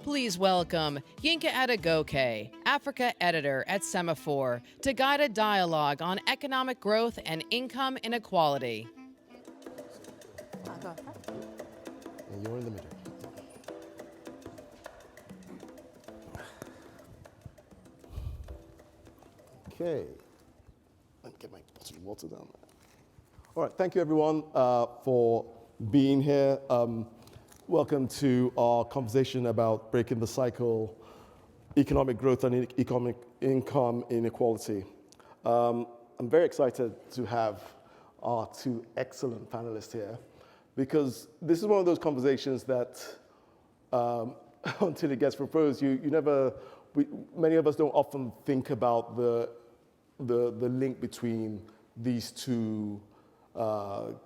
Please welcome Yinka Adegoke, Africa editor at Semafor, to guide a dialogue on economic growth and income inequality. I'll go first. And you're in the middle. Okay. Let me get my bottle of water down there. All right, thank you everyone for being here. Welcome to our conversation about breaking the cycle, economic growth and economic income inequality. I'm very excited to have our two excellent panelists here because this is one of those conversations that until it gets proposed, many of us don't often think about the link between these two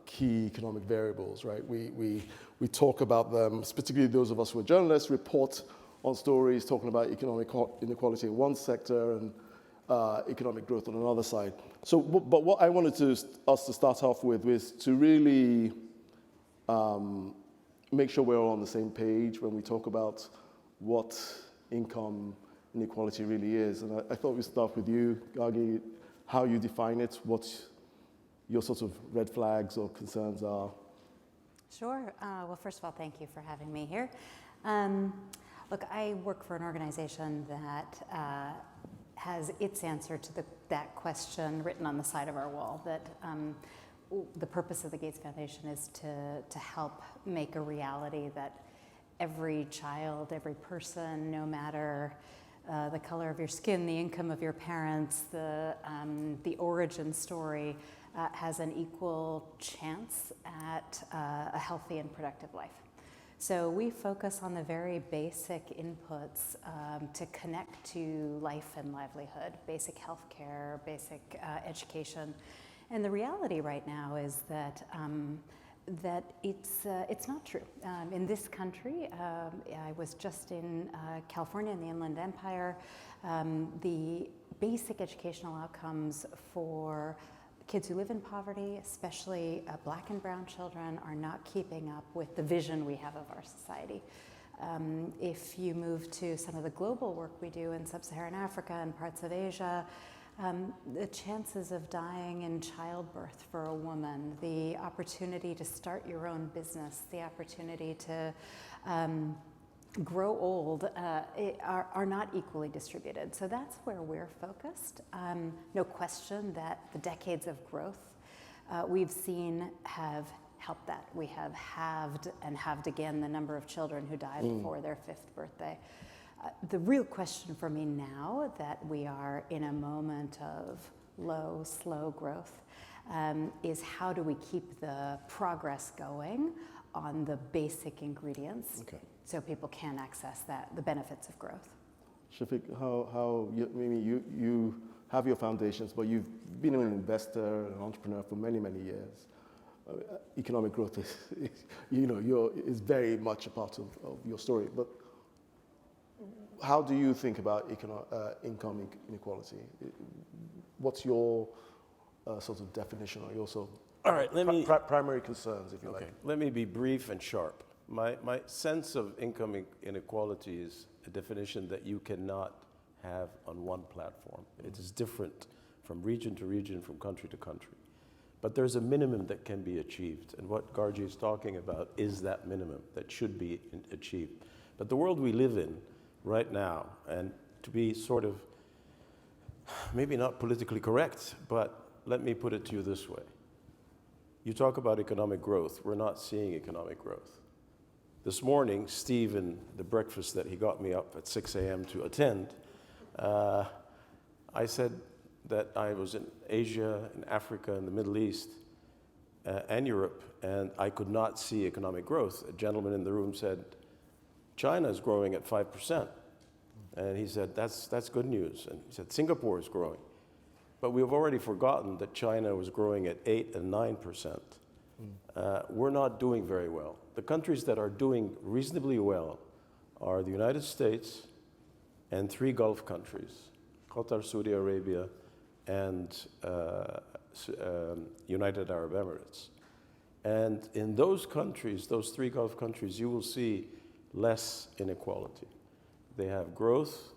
key economic variables, right? We talk about them, particularly those of us who are journalists, report on stories talking about economic inequality in one sector and economic growth on another side. So, but what I wanted us to start off with was to really make sure we're all on the same page when we talk about what income inequality really is. And I thought we'd start with you, Gargee, how you define it, what your sort of red flags or concerns are. Sure. Well, first of all, thank you for having me here. Look, I work for an organization that has its answer to that question written on the side of our wall, that the purpose of the Gates Foundation is to help make a reality that every child, every person, no matter the color of your skin, the income of your parents, the origin story, has an equal chance at a healthy and productive life. So we focus on the very basic inputs to connect to life and livelihood, basic healthcare, basic education. And the reality right now is that it's not true. In this country, I was just in California in the Inland Empire. The basic educational outcomes for kids who live in poverty, especially black and brown children, are not keeping up with the vision we have of our society. If you move to some of the global work we do in sub-Saharan Africa and parts of Asia, the chances of dying in childbirth for a woman, the opportunity to start your own business, the opportunity to grow old are not equally distributed. So that's where we're focused. No question that the decades of growth we've seen have helped that. We have halved and halved again the number of children who die before their 5th birthday. The real question for me now that we are in a moment of low, slow growth is how do we keep the progress going on the basic ingredients so people can access the benefits of growth. Shafik, you have your foundations, but you've been an investor, an entrepreneur for many, many years. Economic growth is very much a part of your story. But how do you think about income inequality? What's your sort of definition or your sort of primary concerns, if you like? Let me be brief and sharp. My sense of income inequality is a definition that you cannot have on one platform. It is different from region to region, from country to country. But there's a minimum that can be achieved, and what Gargee is talking about is that minimum that should be achieved. But the world we live in right now, and to be sort of, maybe not politically correct, but let me put it to you this way. You talk about economic growth. We're not seeing economic growth. This morning, Steve, in the breakfast that he got me up at 6 a.m. to attend, I said that I was in Asia, in Africa, in the Middle East, and Europe, and I could not see economic growth. A gentleman in the room said, China is growing at 5%. And he said, that's good news. And he said, Singapore is growing. But we've already forgotten that China was growing at 8 and 9%. We're not doing very well. The countries that are doing reasonably well are the United States and 3 Gulf countries, Qatar, Saudi Arabia, and United Arab Emirates. And in those countries, those 3 Gulf countries, you will see less inequality. they have growth,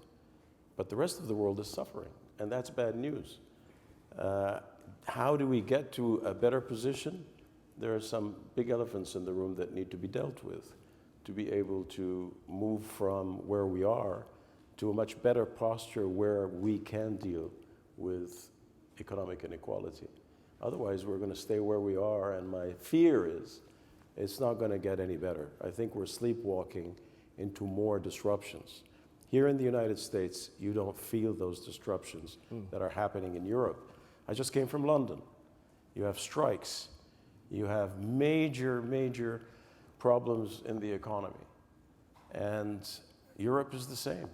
but the rest of the world is suffering, and that's bad news. How do we get to a better position? There are some big elephants in the room that need to be dealt with to be able to move from where we are to a much better posture where we can deal with economic inequality. Otherwise, we're going to stay where we are, and my fear is it's not going to get any better. I think we're sleepwalking into more disruptions. Here in the United States, you don't feel those disruptions that are happening in Europe. I just came from London. You have strikes. You have major problems in the economy. And Europe is the same.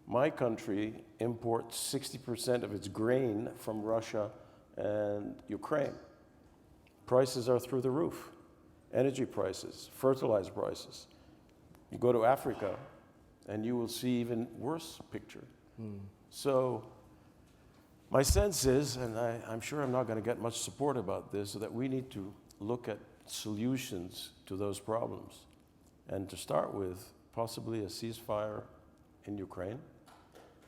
My country imports 60% of its grain from Russia and Ukraine. Prices are through the roof. Energy prices, fertilizer prices. You go to Africa, and you will see even worse picture. So my sense is, and I'm sure I'm not going to get much support about this, that we need to look at solutions to those problems. And to start with, possibly a ceasefire in Ukraine,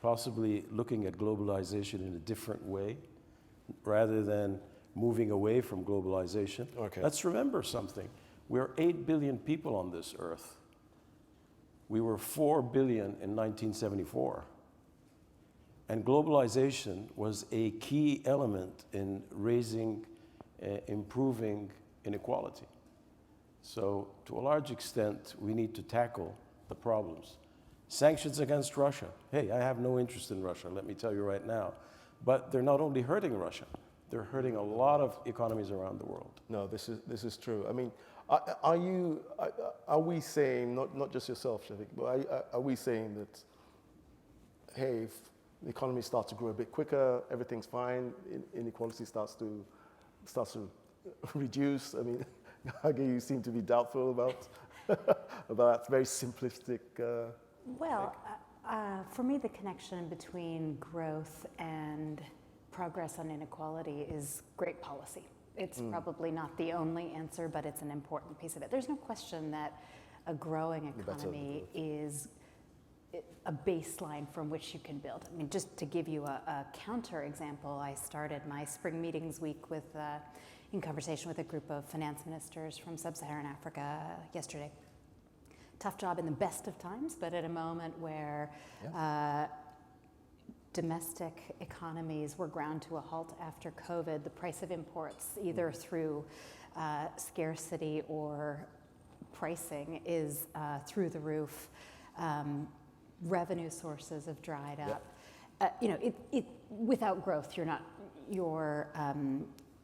possibly looking at globalization in a different way, rather than moving away from globalization. Okay. Let's remember something. We're 8 billion people on this earth. We were 4 billion in 1974. And globalization was a key element in improving inequality. So to a large extent, we need to tackle the problems. Sanctions against Russia. Hey, I have no interest in Russia, let me tell you right now. But they're not only hurting Russia, they're hurting a lot of economies around the world. No, this is true. I mean, are we saying, not just yourself, Shafik, but are we saying that, hey, if the economy starts to grow a bit quicker, everything's fine, inequality starts to reduce? I mean, Gargee, you seem to be doubtful about that very simplistic. Well, for me, the connection between growth and progress on inequality is great policy. It's probably not the only answer, but it's an important piece of it. There's no question that a growing economy is a baseline from which you can build. I mean, just to give you a counter example, I started my spring meetings week with, in conversation with a group of finance ministers from sub-Saharan Africa yesterday. Tough job in the best of times, but at a moment where domestic economies were ground to a halt after COVID, the price of imports, either through scarcity or pricing, is through the roof. Revenue sources have dried up. Without growth, your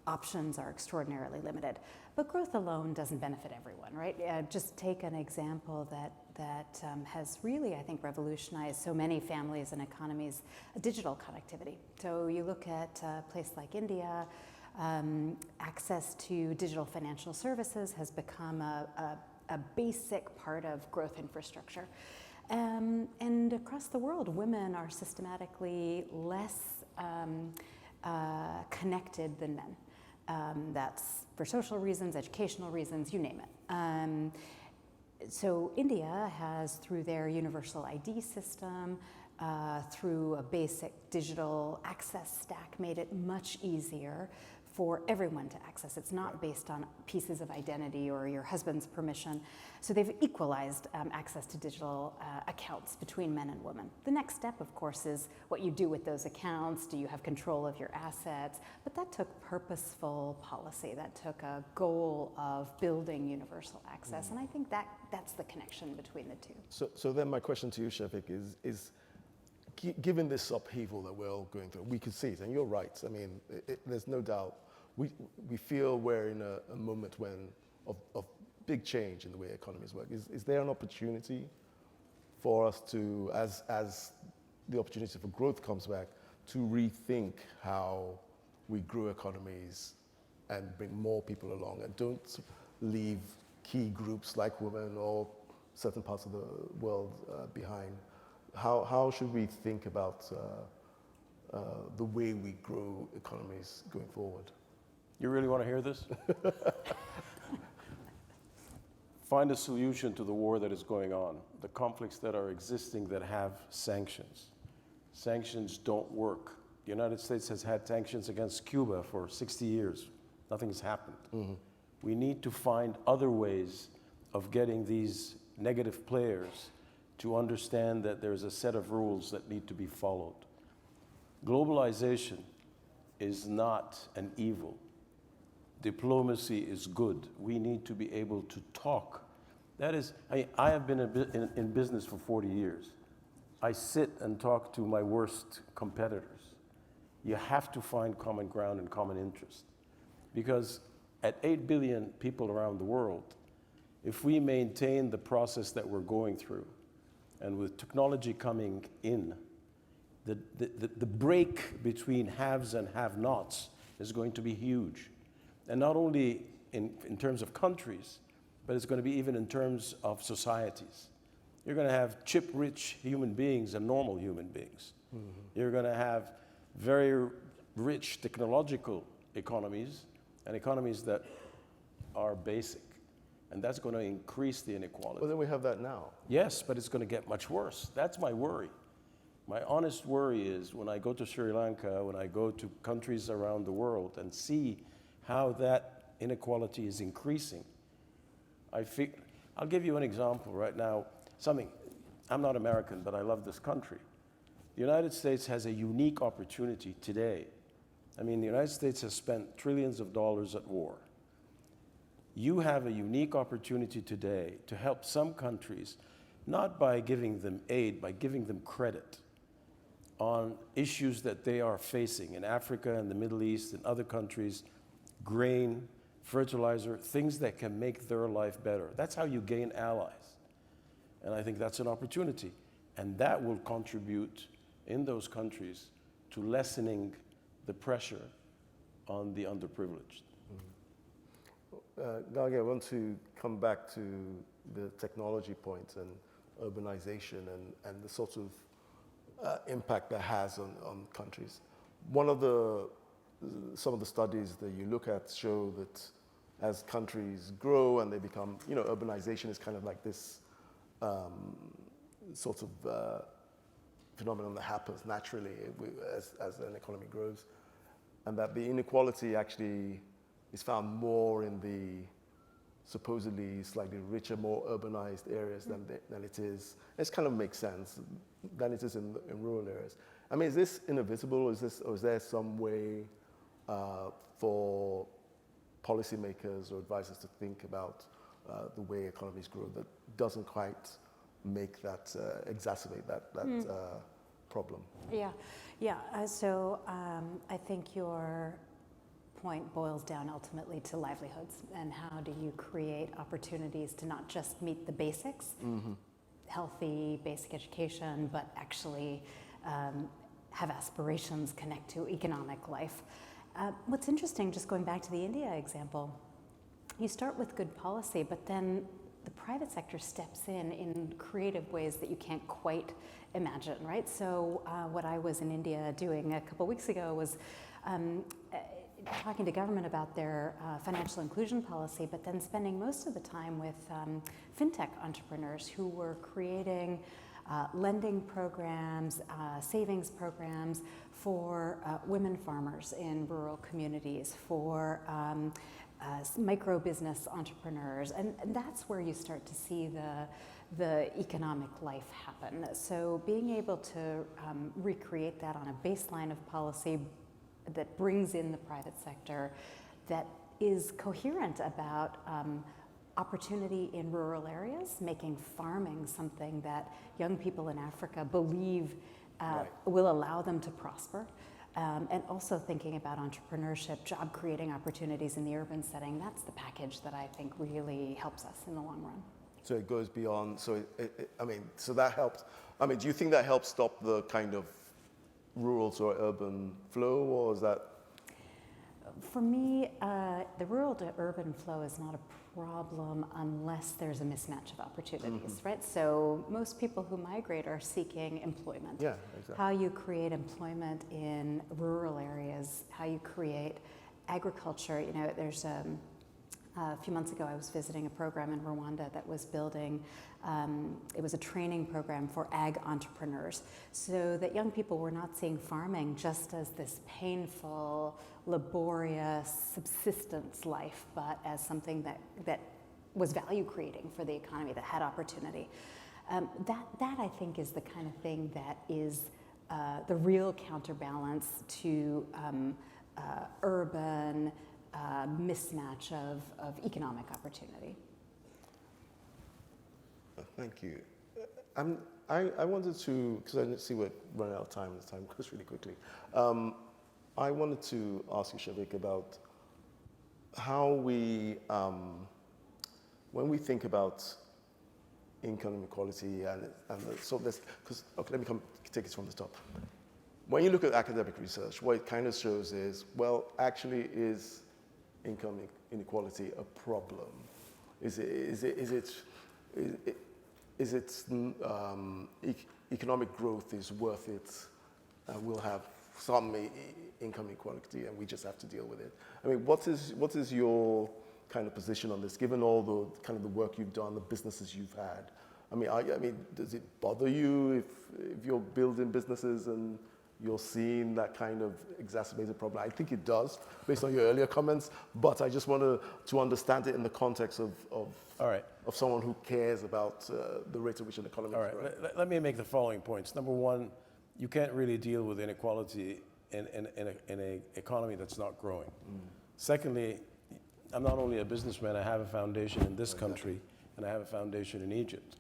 options are extraordinarily limited. But growth alone doesn't benefit everyone, right? Just take an example that has really, I think, revolutionized so many families and economies: digital connectivity. So you look at a place like India, access to digital financial services has become a basic part of growth infrastructure. And across the world, women are systematically less connected than men. That's for social reasons, educational reasons, you name it. So India has, through their universal ID system, through a basic digital access stack, made it much easier for everyone to access. It's not based on pieces of identity or your husband's permission. So they've equalized access to digital accounts between men and women. The next step, of course, is what you do with those accounts. Do you have control of your assets? But that took purposeful policy. That took a goal of building universal access. And I think that's the connection between the two. So then my question to you, Shafik, is given this upheaval that we're all going through, we can see it, and you're right. I mean, there's no doubt. We feel we're in a moment of big change in the way economies work. Is there an opportunity for us to, as the opportunity for growth comes back, to rethink how we grow economies and bring more people along, and don't leave key groups like women or certain parts of the world behind? How should we think about the way we grow economies going forward? You really want to hear this? find a solution to the war that is going on, the conflicts that are existing that have sanctions. Sanctions don't work. The United States has had sanctions against Cuba for 60 years. Nothing's happened. We need to find other ways of getting these negative players to understand that there's a set of rules that need to be followed. Globalization is not an evil. Diplomacy is good. We need to be able to talk. That is, I have been in business for 40 years. I sit and talk to my worst competitors. You have to find common ground and common interest. Because at 8 billion people around the world, if we maintain the process that we're going through, and with technology coming in, the break between haves and have-nots is going to be huge. And not only in terms of countries, but it's going to be even in terms of societies. You're going to have chip-rich human beings and normal human beings. You're going to have very rich technological economies and economies that are basic. And that's going to increase the inequality. Well, then we have that now. Yes, but it's going to get much worse. That's my worry. My honest worry is when I go to Sri Lanka, when I go to countries around the world and see how that inequality is increasing, I'll give you an example right now. I'm not American, but I love this country. The United States has a unique opportunity today. I mean, the United States has spent trillions of dollars at war. You have a unique opportunity today to help some countries, not by giving them aid, by giving them credit on issues that they are facing in Africa and the Middle East and other countries, grain, fertilizer, things that can make their life better. That's how you gain allies. And I think that's an opportunity. And that will contribute in those countries to lessening the pressure on the underprivileged. Gargee, I want to come back to the technology point and urbanization and the sort of impact that has on countries. Some of the studies that you look at show that as countries grow and they become, urbanization is kind of like this sort of phenomenon that happens naturally as an economy grows, and that the inequality actually is found more in the supposedly slightly richer, more urbanized areas than it is. It kind of makes sense than it is in rural areas. I mean, is this inevitable, or is there some way for policymakers or advisors to think about the way economies grow that doesn't quite make that, exacerbate that problem? So I think your point boils down ultimately to livelihoods and how do you create opportunities to not just meet the basics, healthy basic education, but actually have aspirations connect to economic life. What's interesting, just going back to the India example, you start with good policy, but then the private sector steps in creative ways that you can't quite imagine, right? So what I was in India doing a couple weeks ago was talking to government about their financial inclusion policy, but then spending most of the time with fintech entrepreneurs who were creating lending programs, savings programs for women farmers in rural communities, for micro business entrepreneurs, and that's where you start to see the economic life happen. So being able to recreate that on a baseline of policy that brings in the private sector, that is coherent about opportunity in rural areas, making farming something that young people in Africa believe will allow them to prosper, and also thinking about entrepreneurship, job creating opportunities in the urban setting. That's the package that I think really helps us in the long run. So it goes beyond, so that helps. I mean, do you think that helps stop the kind of rural to urban flow, or is that? For me, the rural to urban flow is not a problem unless there's a mismatch of opportunities, right? So most people who migrate are seeking employment. Yeah, exactly. How you create employment in rural areas, how you create agriculture. There's A few months ago, I was visiting a program in Rwanda that was building, it was a training program for ag entrepreneurs, so that young people were not seeing farming just as this painful, laborious subsistence life, but as something that was value creating for the economy, that had opportunity. That I think is the kind of thing that is the real counterbalance to urban mismatch of economic opportunity. Thank you. I wanted to, because I see we're running out of time, this time goes really quickly. I wanted to ask you, Shafik, about how we, when we think about income inequality so this, because, okay, let me take it from the top. When you look at academic research, what it kind of shows is, well, actually, is income inequality a problem? Economic growth is worth it? We'll have some income inequality, and we just have to deal with it. I mean, what is your kind of position on this, given all the kind of the work you've done, the businesses you've had? I mean, does it bother you if you're building businesses and you're seeing that kind of exacerbated problem? I think it does, based on your earlier comments, but I just want to understand it in the context of someone who cares about the rate at which an economy is growing. Let me make the following points. Number one, you can't really deal with inequality in an economy that's not growing. Secondly, I'm not only a businessman, I have a foundation in this country, and I have a foundation in Egypt.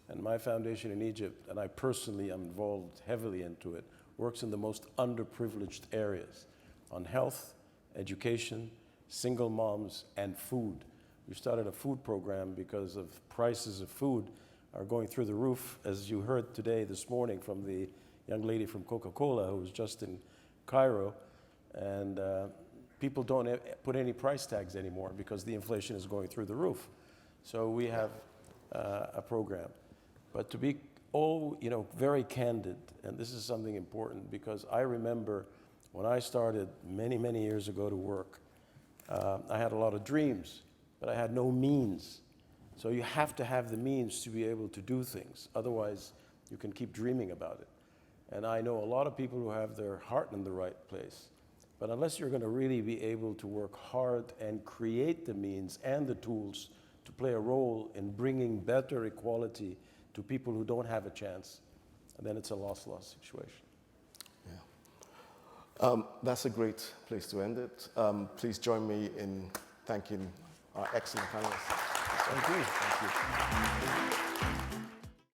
And my foundation in Egypt, and I personally am involved heavily into it, works in the most underprivileged areas on health, education, single moms, and food. We started a food program because of prices of food are going through the roof, as you heard today, this morning, from the young lady from Coca-Cola who was just in Cairo. And people don't put any price tags anymore because the inflation is going through the roof. So we have a program. But to be very candid, and this is something important, because I remember when I started many, many years ago to work, I had a lot of dreams, but I had no means. So you have to have the means to be able to do things. Otherwise, you can keep dreaming about it. And I know a lot of people who have their heart in the right place. But unless you're going to really be able to work hard and create the means and the tools to play a role in bringing better equality to people who don't have a chance, then it's a loss-loss situation. Yeah. That's a great place to end it. Please join me in thanking our excellent panelists. Thank you. Thank you.